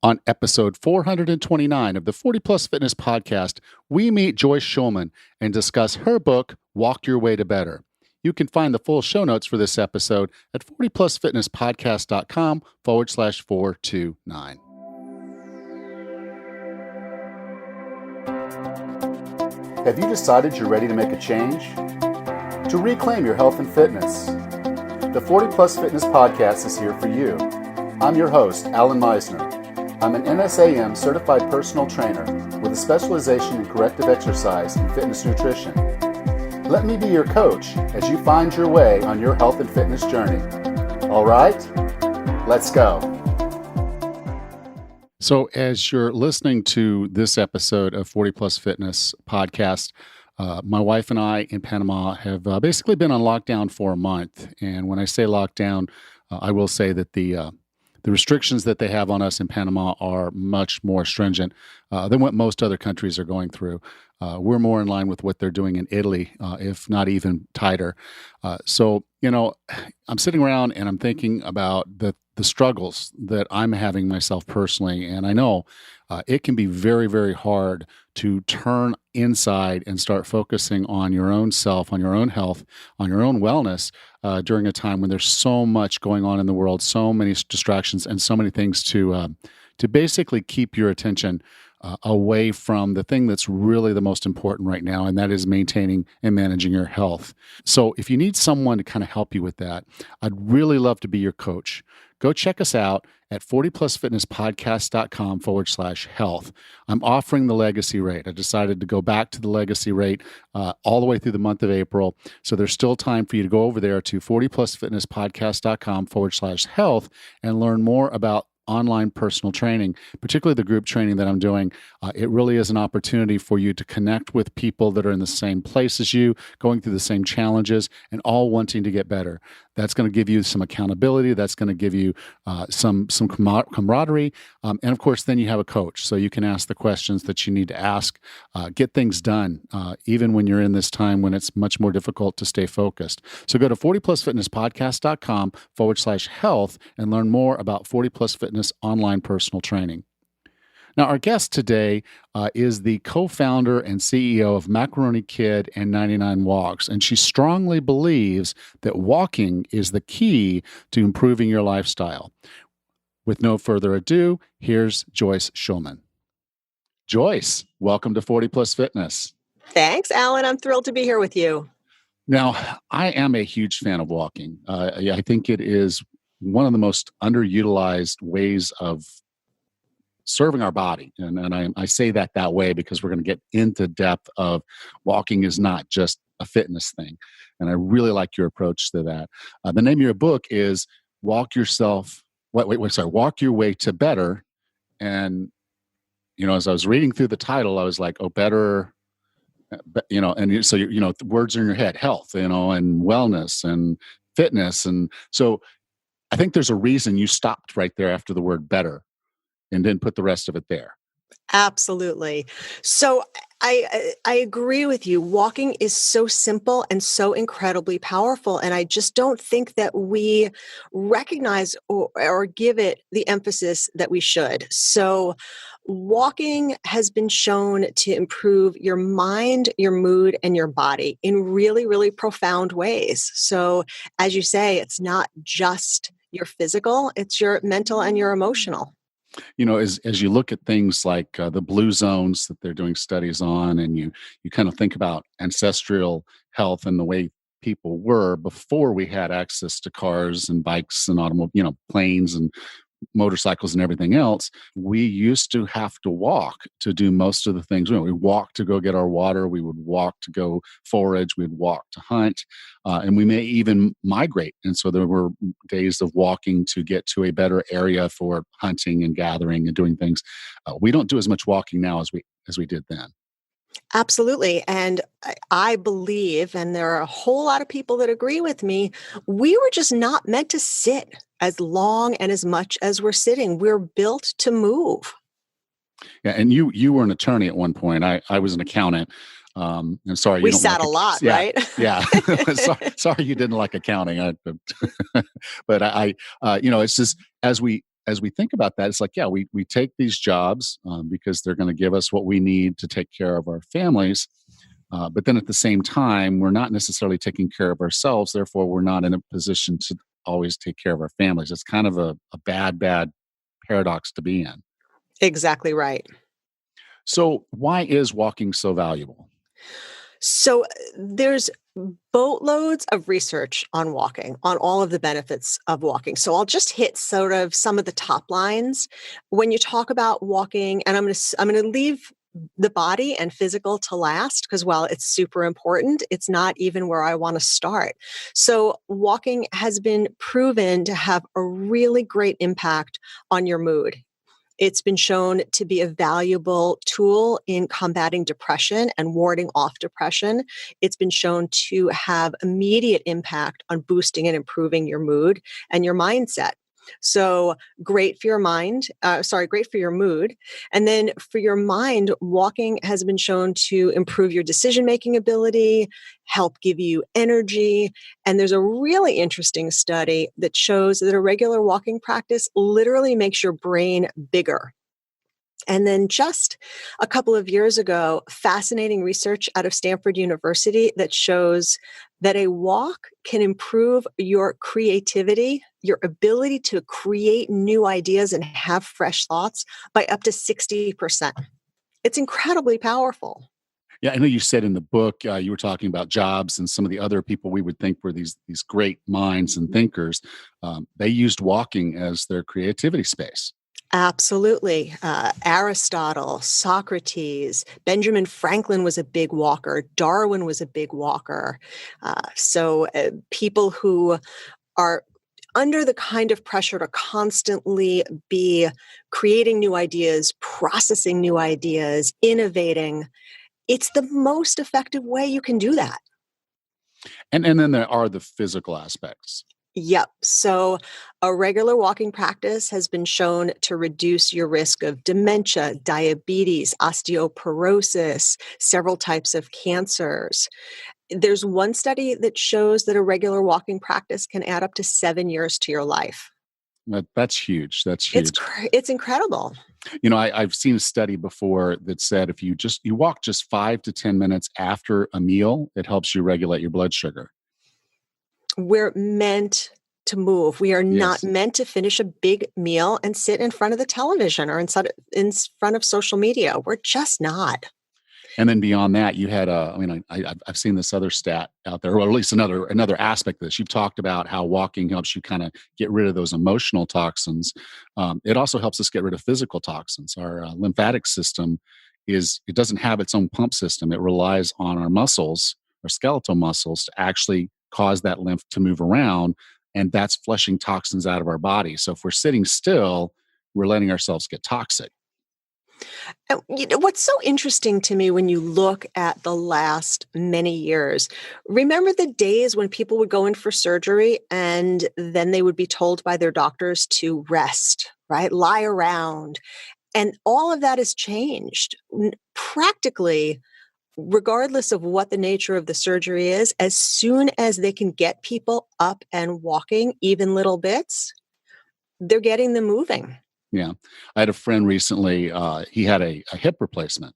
On episode 429 of the 40 Plus Fitness podcast, we meet Joyce Shulman and discuss her book, Walk Your Way to Better. You can find the full show notes for this episode at 40plusfitnesspodcast.com/429. Have you decided you're ready to make a change? To reclaim your health and fitness? The 40 Plus Fitness podcast is here for you. I'm your host, Alan Meisner. I'm an NSAM certified personal trainer with a specialization in corrective exercise and fitness nutrition. Let me be your coach as you find your way on your health and fitness journey. All right, let's go. So as you're listening to this episode of 40 Plus Fitness podcast, my wife and I in Panama have basically been on lockdown for a month. And when I say lockdown, I will say that the restrictions that they have on us in Panama are much more stringent than what most other countries are going through. We're more in line with what they're doing in Italy, if not even tighter. So, I'm sitting around and I'm thinking about the struggles that I'm having myself personally. And I know it can be very, very hard to turn inside and start focusing on your own self, on your own health, on your own wellness during a time when there's so much going on in the world, so many distractions and so many things to basically keep your attention away from the thing that's really the most important right now, and that is maintaining and managing your health. So if you need someone to kind of help you with that, I'd really love to be your coach. Go check us out at 40plusfitnesspodcast.com/health. I'm offering the legacy rate. I decided to go back to the legacy rate all the way through the month of April. So there's still time for you to go over there to 40plusfitnesspodcast.com/health and learn more about online personal training, particularly the group training that I'm doing. It really is an opportunity for you to connect with people that are in the same place as you, going through the same challenges, and all wanting to get better. That's going to give you some accountability. That's going to give you some camaraderie. And of course, then you have a coach. So you can ask the questions that you need to ask, get things done, even when you're in this time when it's much more difficult to stay focused. So go to 40plusfitnesspodcast.com/health and learn more about 40 Plus Fitness online personal training. Now, our guest today is the co-founder and CEO of Macaroni Kid and 99 Walks, and she strongly believes that walking is the key to improving your lifestyle. With no further ado, here's Joyce Shulman. Joyce, welcome to 40 Plus Fitness. Thanks, Alan. I'm thrilled to be here with you. Now, I am a huge fan of walking. I think it is one of the most underutilized ways of serving our body. And I say that way because we're going to get into depth of walking is not just a fitness thing. And I really like your approach to that. The name of your book is Walk Your Way to Better. And, as I was reading through the title, I was like, oh, better, and so, the words are in your head, health, and wellness and fitness. And so I think there's a reason you stopped right there after the word better and then put the rest of it there. Absolutely. So I agree with you. Walking is so simple and so incredibly powerful. And I just don't think that we recognize or give it the emphasis that we should. So walking has been shown to improve your mind, your mood, and your body in really, really profound ways. So as you say, it's not just your physical, it's your mental and your emotional. As you look at things like the blue zones that they're doing studies on, and you kind of think about ancestral health and the way people were before we had access to cars and bikes and planes and motorcycles and everything else, we used to have to walk to do most of the things. We walked to go get our water. We would walk to go forage. We'd walk to hunt. And we may even migrate. And so there were days of walking to get to a better area for hunting and gathering and doing things. We don't do as much walking now as we did then. Absolutely. And I believe, and there are a whole lot of people that agree with me, we were just not meant to sit as long and as much as we're sitting. We're built to move. Yeah, and you were an attorney at one point. I was an accountant. And sorry, we sat a lot, yeah, right? Yeah. sorry, you didn't like accounting. But it's just as we as we think about that, it's like, yeah, we take these jobs because they're going to give us what we need to take care of our families. But then at the same time, we're not necessarily taking care of ourselves. Therefore, we're not in a position to always take care of our families. It's kind of a bad paradox to be in. Exactly right. So, why is walking so valuable? So there's boatloads of research on walking, on all of the benefits of walking. So I'll just hit sort of some of the top lines. When you talk about walking, and I'm going to leave the body and physical to last because while it's super important, it's not even where I want to start. So walking has been proven to have a really great impact on your mood. It's been shown to be a valuable tool in combating depression and warding off depression. It's been shown to have immediate impact on boosting and improving your mood and your mindset. So great for your great for your mood. And then for your mind, walking has been shown to improve your decision-making ability, help give you energy. And there's a really interesting study that shows that a regular walking practice literally makes your brain bigger. And then just a couple of years ago, fascinating research out of Stanford University that shows that a walk can improve your creativity, your ability to create new ideas and have fresh thoughts by up to 60%. It's incredibly powerful. Yeah, I know you said in the book you were talking about Jobs and some of the other people we would think were these great minds and thinkers. They used walking as their creativity space. Absolutely. Aristotle, Socrates, Benjamin Franklin was a big walker. Darwin was a big walker. So people who are under the kind of pressure to constantly be creating new ideas, processing new ideas, innovating, it's the most effective way you can do that. And then there are the physical aspects. Yep. So a regular walking practice has been shown to reduce your risk of dementia, diabetes, osteoporosis, several types of cancers. There's one study that shows that a regular walking practice can add up to 7 years to your life. That's huge. That's huge. It's incredible. I've seen a study before that said if you walk just 5 to 10 minutes after a meal, it helps you regulate your blood sugar. We're meant to move. We are not Yes. meant to finish a big meal and sit in front of the television or in front of social media. We're just not. And then beyond that, you had I've seen this other stat out there, or at least another aspect of this. You've talked about how walking helps you kind of get rid of those emotional toxins. It also helps us get rid of physical toxins. Our lymphatic system it doesn't have its own pump system. It relies on our muscles, our skeletal muscles, to actually cause that lymph to move around, and that's flushing toxins out of our body. So if we're sitting still, we're letting ourselves get toxic. What's so interesting to me when you look at the last many years, remember the days when people would go in for surgery and then they would be told by their doctors to rest, right? Lie around. And all of that has changed. Practically, regardless of what the nature of the surgery is, as soon as they can get people up and walking, even little bits, they're getting them moving. Yeah. I had a friend recently, he had a hip replacement,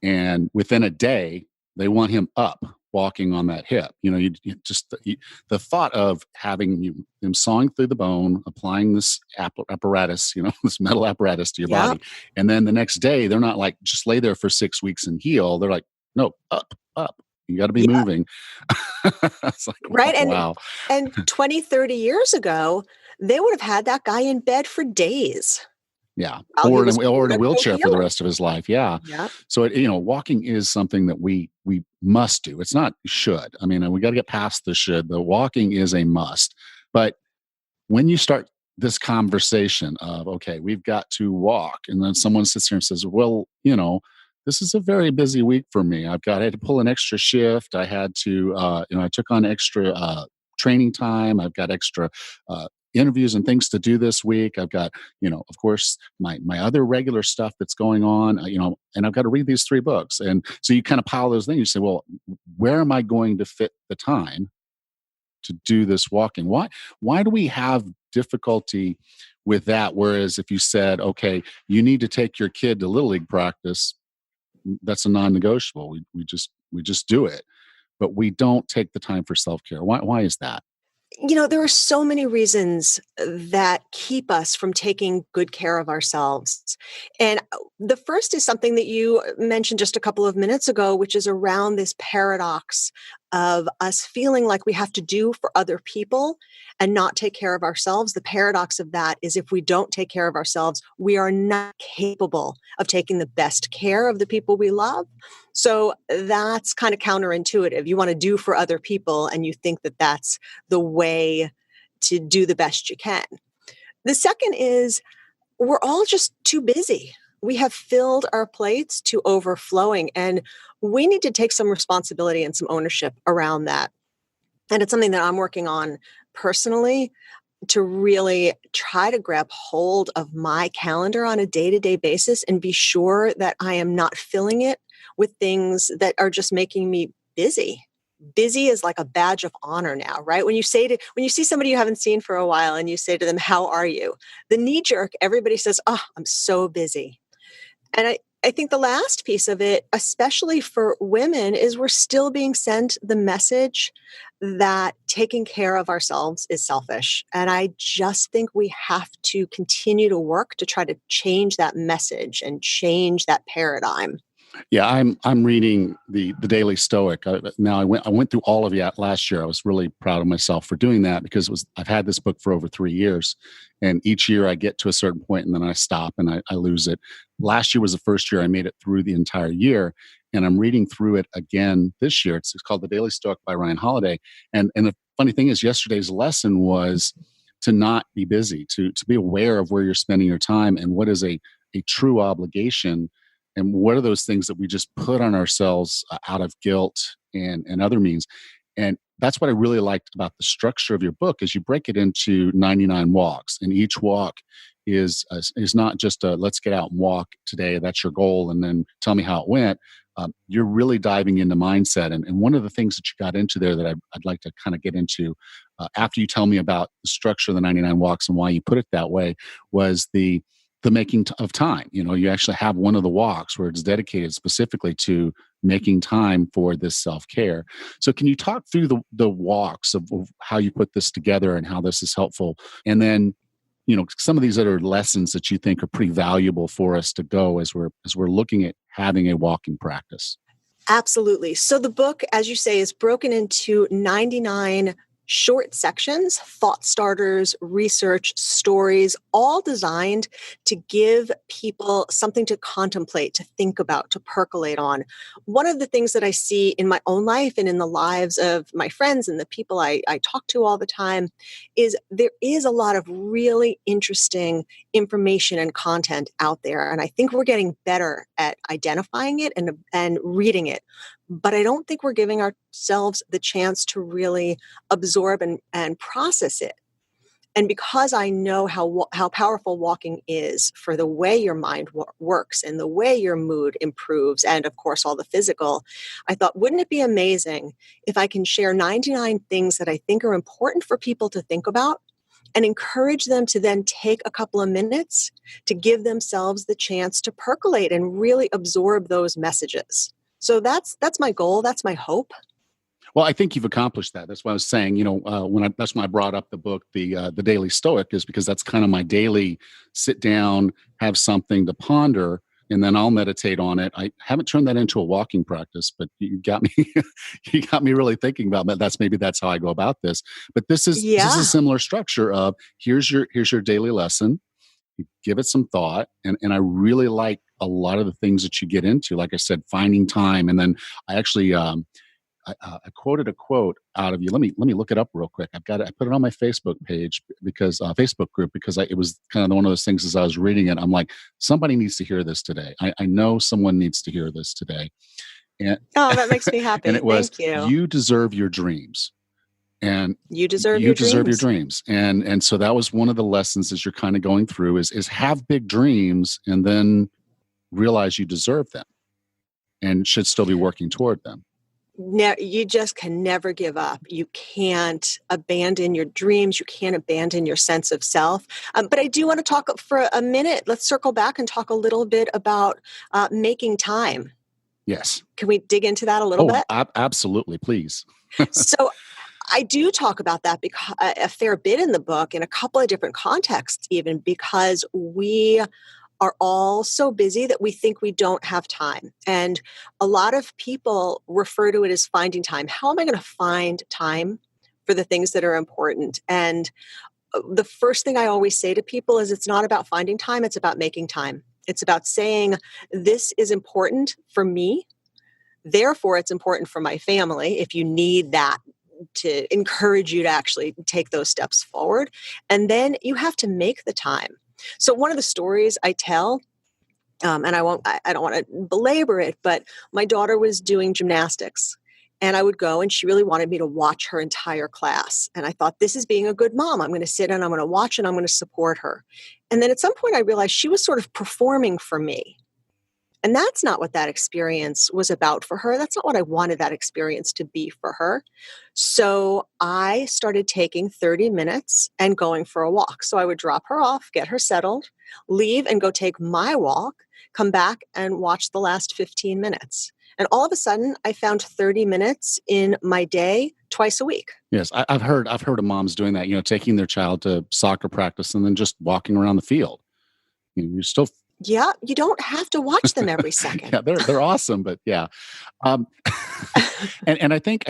and within a day, they want him up walking on that hip. The thought of having them sawing through the bone, applying this apparatus, this metal apparatus to your Yeah. body. And then the next day, they're not like, just lay there for 6 weeks and heal. They're like, no, up, up. You got to be Yeah. moving. It's like, Right. wow. And 20, 30 years ago, they would have had that guy in bed for days Yeah, while he or was in a quote unquote wheelchair for the healing. rest of his life, yeah. Yeah. So, walking is something that we must do. It's not should. I mean, we gotta get past the should, but walking is a must. But when you start this conversation of, "Okay, we've got to walk," and then someone sits here and says, "Well, this is a very busy week for me. I had to pull an extra shift. I had to, I took on extra, training time. I've got extra, interviews and things to do this week. I've got, of course, my other regular stuff that's going on, and I've got to read these 3 books." And so you kind of pile those things. You say, "Well, where am I going to fit the time to do this walking?" Why do we have difficulty with that. Whereas if you said, okay, you need to take your kid to Little League practice, that's a non-negotiable. We just do it, but we don't take the time for self-care. Why is that? There are so many reasons that keep us from taking good care of ourselves. And the first is something that you mentioned just a couple of minutes ago, which is around this paradox of us feeling like we have to do for other people and not take care of ourselves. The paradox of that is if we don't take care of ourselves, we are not capable of taking the best care of the people we love. So that's kind of counterintuitive. You want to do for other people, and you think that that's the way to do the best you can. The second is we're all just too busy. We have filled our plates to overflowing, and we need to take some responsibility and some ownership around that. And it's something that I'm working on personally to really try to grab hold of my calendar on a day-to-day basis and be sure that I am not filling it with things that are just making me busy. Busy is like a badge of honor now, right? When you see somebody you haven't seen for a while and you say to them, "How are you?" The knee jerk, everybody says, "Oh, I'm so busy." And I think the last piece of it, especially for women, is we're still being sent the message that taking care of ourselves is selfish. And I just think we have to continue to work to try to change that message and change that paradigm. Yeah, I'm reading the Daily Stoic. Now I went through all of it last year. I was really proud of myself for doing that because I've had this book for over 3 years, and each year I get to a certain point and then I stop and I lose it. Last year was the first year I made it through the entire year, and I'm reading through it again this year. It's called the Daily Stoic by Ryan Holiday, and the funny thing is, yesterday's lesson was to not be busy, to be aware of where you're spending your time and what is a true obligation, and what are those things that we just put on ourselves out of guilt and other means. And that's what I really liked about the structure of your book is you break it into 99 walks, and each walk is not just a let's get out and walk today, that's your goal, and then tell me how it went. You're really diving into mindset, and one of the things that you got into there that I'd like to kind of get into after you tell me about the structure of the 99 walks and why you put it that way was the making of time. You actually have one of the walks where it's dedicated specifically to making time for this self-care. So can you talk through the walks of how you put this together and how this is helpful? And then, some of these other lessons that you think are pretty valuable for us to go as we're looking at having a walking practice. Absolutely. So the book, as you say, is broken into 99 short sections, thought starters, research, stories, all designed to give people something to contemplate, to think about, to percolate on. One of the things that I see in my own life and in the lives of my friends and the people I talk to all the time is there is a lot of really interesting information and content out there. And I think we're getting better at identifying it and reading it. But I don't think we're giving ourselves the chance to really absorb and process it. And because I know how powerful walking is for the way your mind works and the way your mood improves, and of course, all the physical, I thought, wouldn't it be amazing if I can share 99 things that I think are important for people to think about and encourage them to then take a couple of minutes to give themselves the chance to percolate and really absorb those messages. So that's my goal. That's my hope. Well, I think you've accomplished that. That's what I was saying. That's when I brought up the book, the Daily Stoic, is because that's kind of my daily sit down, have something to ponder, and then I'll meditate on it. I haven't turned that into a walking practice, but you got me, you got me really thinking about that. That's how I go about this. But this is a Yeah. similar structure of here's your daily lesson. You give it some thought, and I really like a lot of the things that you get into. Like I said, finding time, and then I actually. I quoted a quote out of you. Let me look it up real quick. I've got it. I put it on my Facebook page because Facebook group because it was kind of one of those things as I was reading it. I'm like, somebody needs to hear this today. I know someone needs to hear this today, and Oh, that makes me and happy. it was Thank you. you deserve your dreams, and You deserve you your deserve your dreams. dreams, and so that was one of the lessons as you're kind of going through is have big dreams and then realize you deserve them and should still be working toward them. You just can never give up. You can't abandon your dreams. You can't abandon your sense of self. But I do want to talk for a minute. Let's circle back and talk a little bit about making time. Yes. Can we dig into that a little Oh, bit? absolutely. Please. So I do talk about that because a fair bit in the book, in a couple of different contexts, even because we are all so busy that we think we don't have time. And a lot of people refer to it as finding time. How am I going to find time for the things that are important? And the first thing I always say to people is it's not about finding time, it's about making time. It's about saying, this is important for me. Therefore, it's important for my family if you need that to encourage you to actually take those steps forward. And then you have to make the time. So one of the stories I tell, and I don't want to belabor it, but my daughter was doing gymnastics. And I would go, and she really wanted me to watch her entire class. And I thought, this is being a good mom. I'm going to sit and I'm going to watch and I'm going to support her. And then at some point, I realized she was sort of performing for me. And that's not what that experience was about for her. That's not what I wanted that experience to be for her. So I started taking 30 minutes and going for a walk. So I would drop her off, get her settled, leave and go take my walk, come back and watch the last 15 minutes. And all of a sudden, I found 30 minutes in my day twice a week. Yes, I've heard of moms doing that. Taking their child to soccer practice and then just walking around the field. You still. Yeah, you don't have to watch them every second. Yeah, they're awesome, but yeah, um, and I think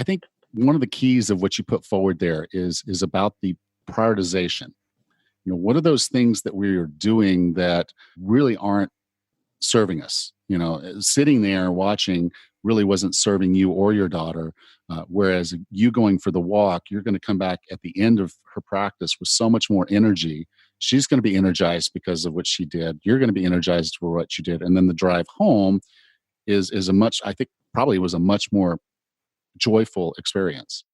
one of the keys of what you put forward there is about the prioritization. What are those things that we're doing that really aren't serving us? Sitting there watching really wasn't serving you or your daughter. Whereas you going for the walk, you're going to come back at the end of her practice with so much more energy. She's going to be energized because of what she did. You're going to be energized for what you did. And then the drive home is I think probably was a much more joyful experience.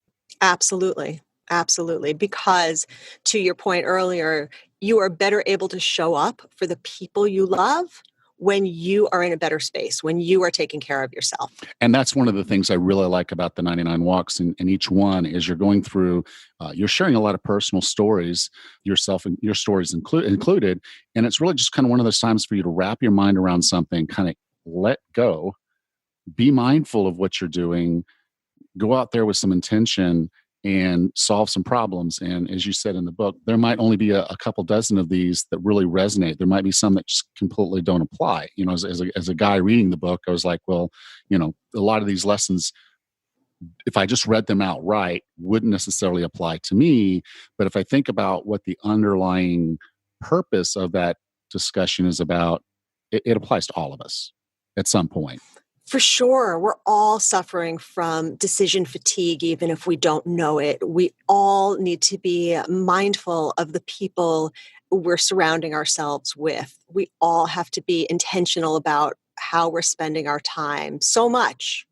Absolutely. Absolutely. Because to your point earlier, you are better able to show up for the people you love when you are in a better space, when you are taking care of yourself. And that's one of the things I really like about the 99 walks. And each one is you're going through, you're sharing a lot of personal stories, yourself and your stories included. And it's really just kind of one of those times for you to wrap your mind around something, kind of let go, be mindful of what you're doing, go out there with some intention and solve some problems. And as you said in the book, there might only be a couple dozen of these that really resonate. There might be some that just completely don't apply. As a guy reading the book, I was like, well, a lot of these lessons, if I just read them outright, wouldn't necessarily apply to me. But if I think about what the underlying purpose of that discussion is about, it applies to all of us at some point. For sure. We're all suffering from decision fatigue, even if we don't know it. We all need to be mindful of the people we're surrounding ourselves with. We all have to be intentional about how we're spending our time. So much.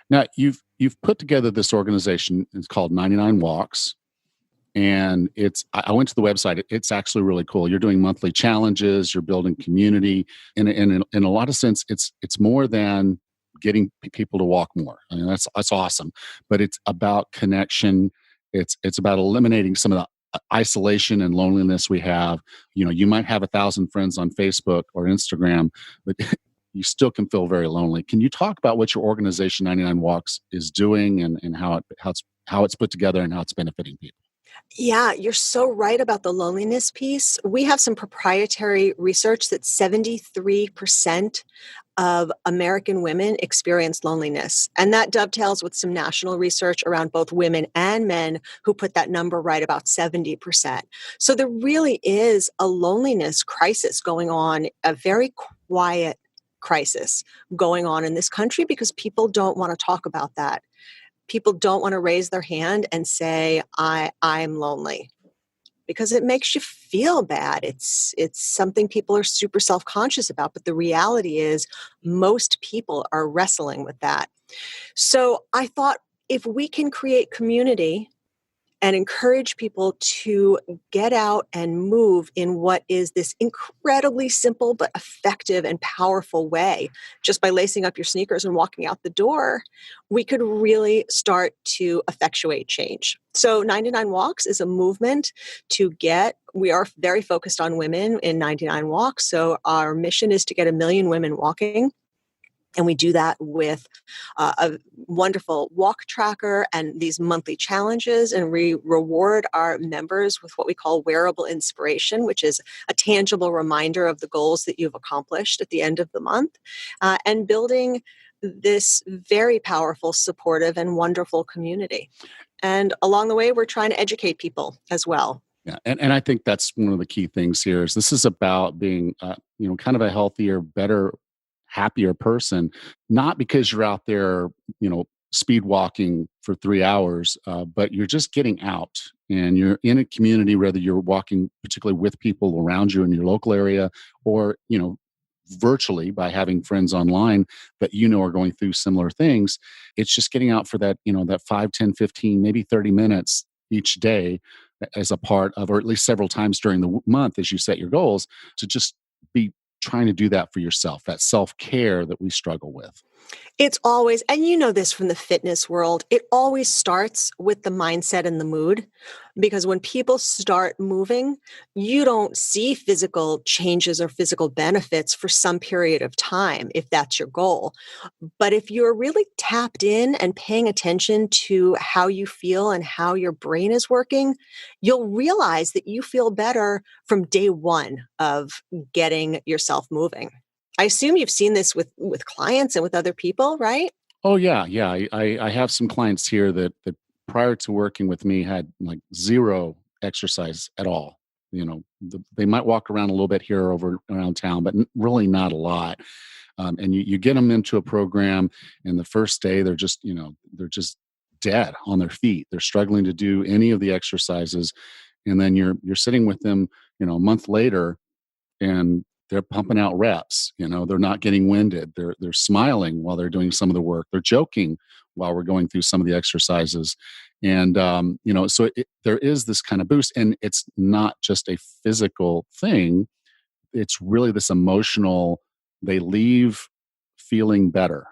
Now, you've put together this organization. It's called 99 Walks. And I went to the website. It's actually really cool. You're doing monthly challenges. You're building community, and in a lot of sense, it's more than getting people to walk more. I mean, that's awesome. But it's about connection. It's about eliminating some of the isolation and loneliness we have. You might have 1,000 friends on Facebook or Instagram, but you still can feel very lonely. Can you talk about what your organization 99 Walks is doing and how it's put together and how it's benefiting people? Yeah, you're so right about the loneliness piece. We have some proprietary research that 73% of American women experience loneliness. And that dovetails with some national research around both women and men who put that number right about 70%. So there really is a loneliness crisis going on, a very quiet crisis going on in this country because people don't want to talk about that. People don't want to raise their hand and say, I'm lonely, because it makes you feel bad. It's something people are super self-conscious about, but the reality is most people are wrestling with that. So I thought, if we can create community and encourage people to get out and move in what is this incredibly simple but effective and powerful way. Just by lacing up your sneakers and walking out the door, we could really start to effectuate change. So 99 Walks is a movement we are very focused on women in 99 Walks. So our mission is to get 1 million women walking. And we do that with a wonderful walk tracker and these monthly challenges. And we reward our members with what we call wearable inspiration, which is a tangible reminder of the goals that you've accomplished at the end of the month, and building this very powerful, supportive, and wonderful community. And along the way, we're trying to educate people as well. Yeah, and I think that's one of the key things here is this is about being, kind of a healthier, better, happier person, not because you're out there, speed walking for 3 hours, but you're just getting out and you're in a community, whether you're walking particularly with people around you in your local area or, virtually by having friends online that are going through similar things. It's just getting out for that, that 5, 10, 15, maybe 30 minutes each day as a part of, or at least several times during the month as you set your goals, to just be trying to do that for yourself, that self-care that we struggle with. It's always, and you know this from the fitness world, it always starts with the mindset and the mood. Because when people start moving, you don't see physical changes or physical benefits for some period of time, if that's your goal. But if you're really tapped in and paying attention to how you feel and how your brain is working, you'll realize that you feel better from day one of getting yourself moving. I assume you've seen this with clients and with other people, right? Oh yeah, yeah. I have some clients here that prior to working with me had like zero exercise at all. They might walk around a little bit here over around town, but really not a lot. And you get them into a program, and the first day they're just dead on their feet. They're struggling to do any of the exercises, and then you're sitting with them, a month later, and they're pumping out reps. They're not getting winded. They're smiling while they're doing some of the work. They're joking while we're going through some of the exercises. And so there is this kind of boost, and it's not just a physical thing. It's really this emotional. They leave feeling better,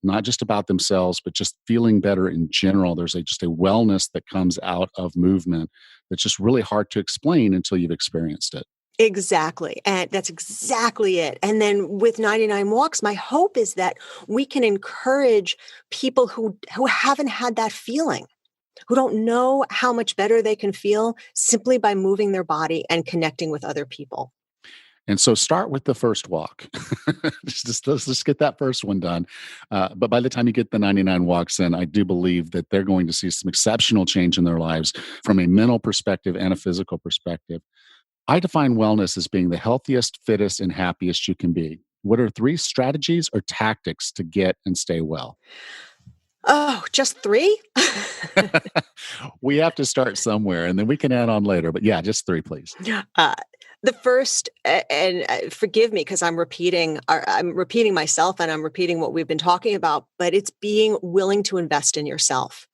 not just about themselves, but just feeling better in general. There's just a wellness that comes out of movement that's just really hard to explain until you've experienced it. Exactly. And that's exactly it. And then with 99 Walks, my hope is that we can encourage people who haven't had that feeling, who don't know how much better they can feel simply by moving their body and connecting with other people. And so start with the first walk. Let's just get that first one done. But by the time you get the 99 walks in, I do believe that they're going to see some exceptional change in their lives from a mental perspective and a physical perspective. I define wellness as being the healthiest, fittest, and happiest you can be. What are 3 strategies or tactics to get and stay well? Oh, just 3? We have to start somewhere and then we can add on later. But yeah, just 3, please. Uh, the first, and forgive me because I'm repeating myself and I'm repeating what we've been talking about, but it's being willing to invest in yourself.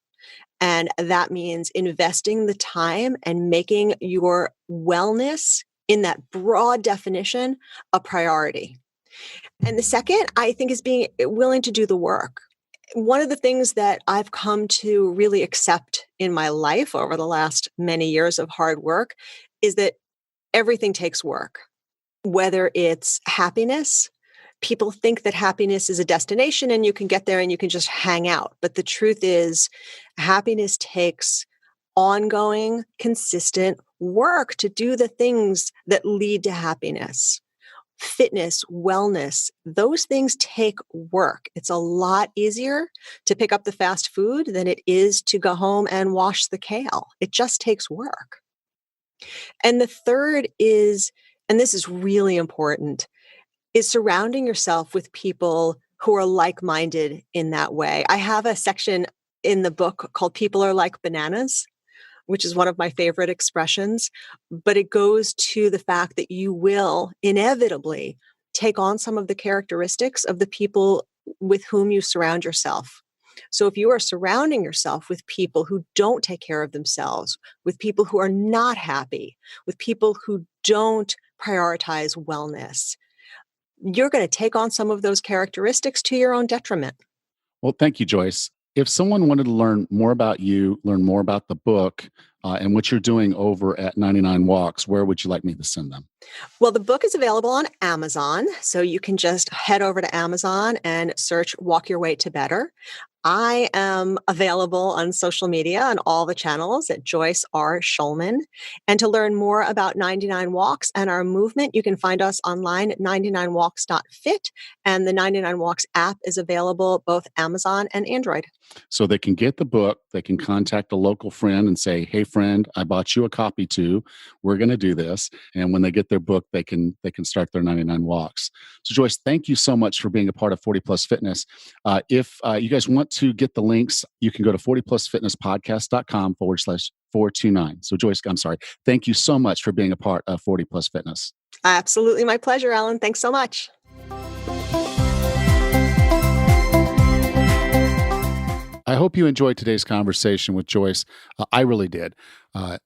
And that means investing the time and making your wellness in that broad definition a priority. And the second, I think, is being willing to do the work. One of the things that I've come to really accept in my life over the last many years of hard work is that everything takes work, whether it's happiness. People think that happiness is a destination and you can get there and you can just hang out. But the truth is, happiness takes ongoing, consistent work to do the things that lead to happiness. Fitness, wellness, those things take work. It's a lot easier to pick up the fast food than it is to go home and wash the kale. It just takes work. And the third is, and this is really important, is surrounding yourself with people who are like-minded in that way. I have a section in the book called People Are Like Bananas, which is one of my favorite expressions, but it goes to the fact that you will inevitably take on some of the characteristics of the people with whom you surround yourself. So if you are surrounding yourself with people who don't take care of themselves, with people who are not happy, with people who don't prioritize wellness, you're going to take on some of those characteristics to your own detriment. Well, thank you, Joyce. If someone wanted to learn more about you, learn more about the book, and what you're doing over at 99 Walks, where would you like me to send them? Well, the book is available on Amazon, so you can just head over to Amazon and search Walk Your Way to Better. I am available on social media on all the channels at Joyce R. Shulman. And to learn more about 99 Walks and our movement, you can find us online at 99walks.fit. And the 99 Walks app is available both Amazon and Android. So they can get the book, they can contact a local friend and say, "Hey friend, I bought you a copy too. We're going to do this." And when they get their book, they can start their 99 walks. So Joyce, thank you so much for being a part of 40 Plus Fitness. If you guys want to get the links, you can go to 40plusfitnesspodcast.com/429. So Joyce, I'm sorry. Thank you so much for being a part of 40 Plus Fitness. Absolutely my pleasure, Alan. Thanks so much. I hope you enjoyed today's conversation with Joyce. I really did.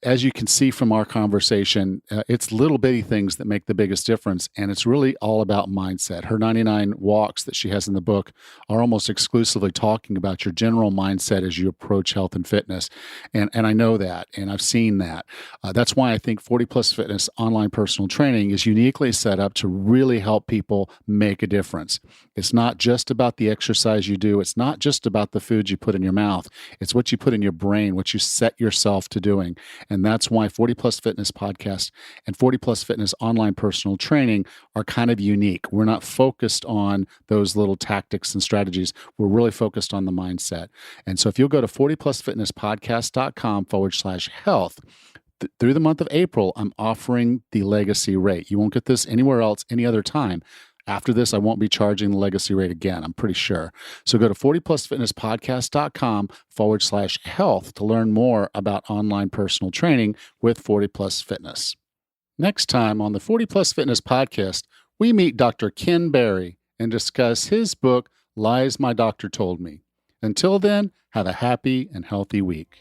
As you can see from our conversation, it's little bitty things that make the biggest difference, and it's really all about mindset. Her 99 walks that she has in the book are almost exclusively talking about your general mindset as you approach health and fitness, and I know that, and I've seen that. That's why I think 40 Plus Fitness online personal training is uniquely set up to really help people make a difference. It's not just about the exercise you do. It's not just about the food you put in your mouth. It's what you put in your brain, what you set yourself to doing. And that's why 40 Plus Fitness Podcast and 40 Plus Fitness online personal training are kind of unique. We're not focused on those little tactics and strategies. We're really focused on the mindset. And so if you'll go to 40plusfitnesspodcast.com/health, through the month of April, I'm offering the legacy rate. You won't get this anywhere else any other time. After this, I won't be charging the legacy rate again, I'm pretty sure. So go to 40plusfitnesspodcast.com/health to learn more about online personal training with 40 Plus Fitness. Next time on the 40 Plus Fitness podcast, we meet Dr. Ken Berry and discuss his book, Lies My Doctor Told Me. Until then, have a happy and healthy week.